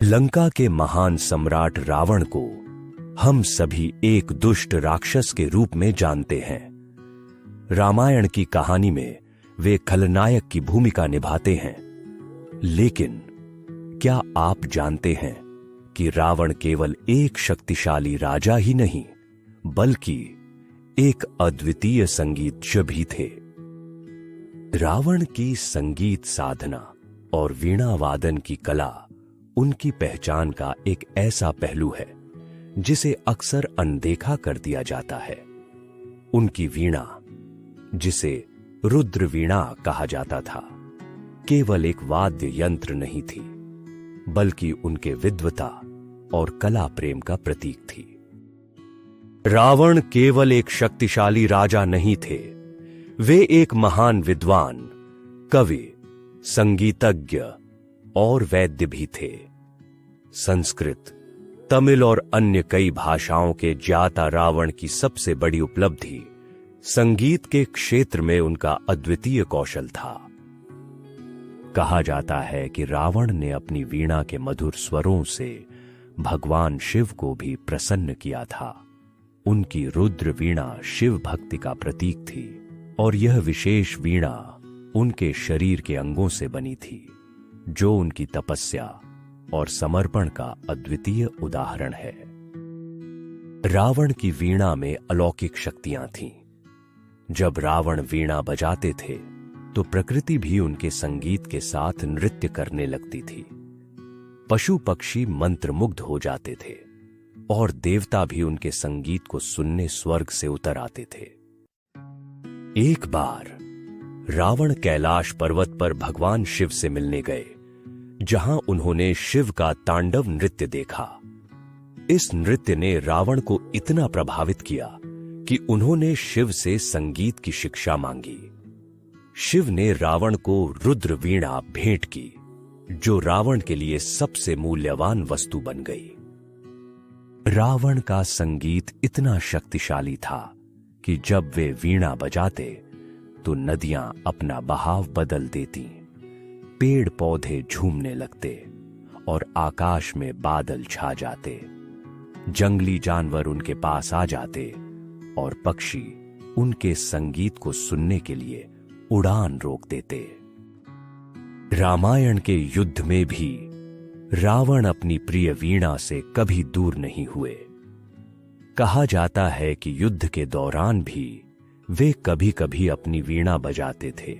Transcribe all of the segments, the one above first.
लंका के महान सम्राट रावण को हम सभी एक दुष्ट राक्षस के रूप में जानते हैं। रामायण की कहानी में वे खलनायक की भूमिका निभाते हैं। लेकिन क्या आप जानते हैं कि रावण केवल एक शक्तिशाली राजा ही नहीं, बल्कि एक अद्वितीय संगीतज्ञ भी थे। रावण की संगीत साधना और वीणा वादन की कला उनकी पहचान का एक ऐसा पहलू है जिसे अक्सर अनदेखा कर दिया जाता है। उनकी वीणा, जिसे रुद्र वीणा कहा जाता था, केवल एक वाद्य यंत्र नहीं थी, बल्कि उनके विद्वता और कला प्रेम का प्रतीक थी। रावण केवल एक शक्तिशाली राजा नहीं थे, वे एक महान विद्वान, कवि, संगीतज्ञ और वैद्य भी थे। संस्कृत, तमिल और अन्य कई भाषाओं के ज्ञाता रावण की सबसे बड़ी उपलब्धि संगीत के क्षेत्र में उनका अद्वितीय कौशल था। कहा जाता है कि रावण ने अपनी वीणा के मधुर स्वरों से भगवान शिव को भी प्रसन्न किया था। उनकी रुद्र वीणा शिव भक्ति का प्रतीक थी और यह विशेष वीणा उनके शरीर के अंगों से बनी थी, जो उनकी तपस्या और समर्पण का अद्वितीय उदाहरण है। रावण की वीणा में अलौकिक शक्तियां थीं। जब रावण वीणा बजाते थे तो प्रकृति भी उनके संगीत के साथ नृत्य करने लगती थी। पशु पक्षी मंत्रमुग्ध हो जाते थे और देवता भी उनके संगीत को सुनने स्वर्ग से उतर आते थे। एक बार रावण कैलाश पर्वत पर भगवान शिव से मिलने गए, जहां उन्होंने शिव का तांडव नृत्य देखा। इस नृत्य ने रावण को इतना प्रभावित किया कि उन्होंने शिव से संगीत की शिक्षा मांगी। शिव ने रावण को रुद्र वीणा भेंट की, जो रावण के लिए सबसे मूल्यवान वस्तु बन गई। रावण का संगीत इतना शक्तिशाली था कि जब वे वीणा बजाते तो नदियां अपना बहाव बदल देती, पेड़ पौधे झूमने लगते और आकाश में बादल छा जाते। जंगली जानवर उनके पास आ जाते और पक्षी उनके संगीत को सुनने के लिए उड़ान रोक देते। रामायण के युद्ध में भी रावण अपनी प्रिय वीणा से कभी दूर नहीं हुए। कहा जाता है कि युद्ध के दौरान भी वे कभी कभी अपनी वीणा बजाते थे,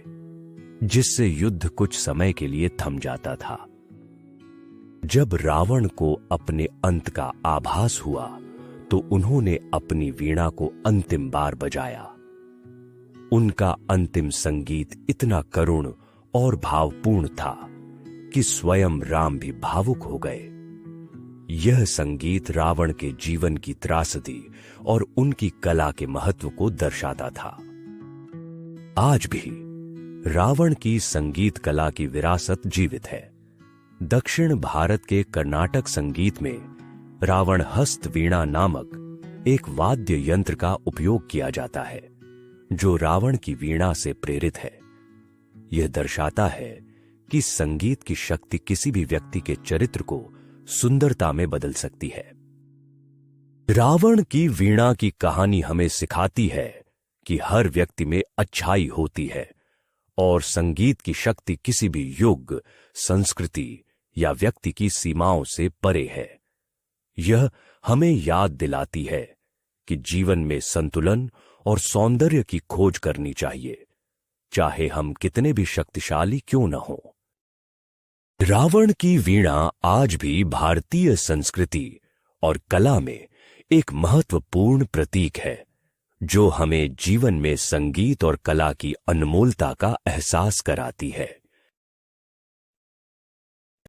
जिससे युद्ध कुछ समय के लिए थम जाता था। जब रावण को अपने अंत का आभास हुआ तो उन्होंने अपनी वीणा को अंतिम बार बजाया। उनका अंतिम संगीत इतना करुण और भावपूर्ण था कि स्वयं राम भी भावुक हो गए। यह संगीत रावण के जीवन की त्रासदी और उनकी कला के महत्व को दर्शाता था। आज भी रावण की संगीत कला की विरासत जीवित है। दक्षिण भारत के कर्नाटक संगीत में रावण हस्त वीणा नामक एक वाद्य यंत्र का उपयोग किया जाता है, जो रावण की वीणा से प्रेरित है। यह दर्शाता है कि संगीत की शक्ति किसी भी व्यक्ति के चरित्र को सुंदरता में बदल सकती है। रावण की वीणा की कहानी हमें सिखाती है कि हर व्यक्ति में अच्छाई होती है और संगीत की शक्ति किसी भी युग, संस्कृति या व्यक्ति की सीमाओं से परे है। यह हमें याद दिलाती है कि जीवन में संतुलन और सौंदर्य की खोज करनी चाहिए, चाहे हम कितने भी शक्तिशाली क्यों न हों। रावण की वीणा आज भी भारतीय संस्कृति और कला में एक महत्वपूर्ण प्रतीक है, जो हमें जीवन में संगीत और कला की अनमोलता का एहसास कराती है।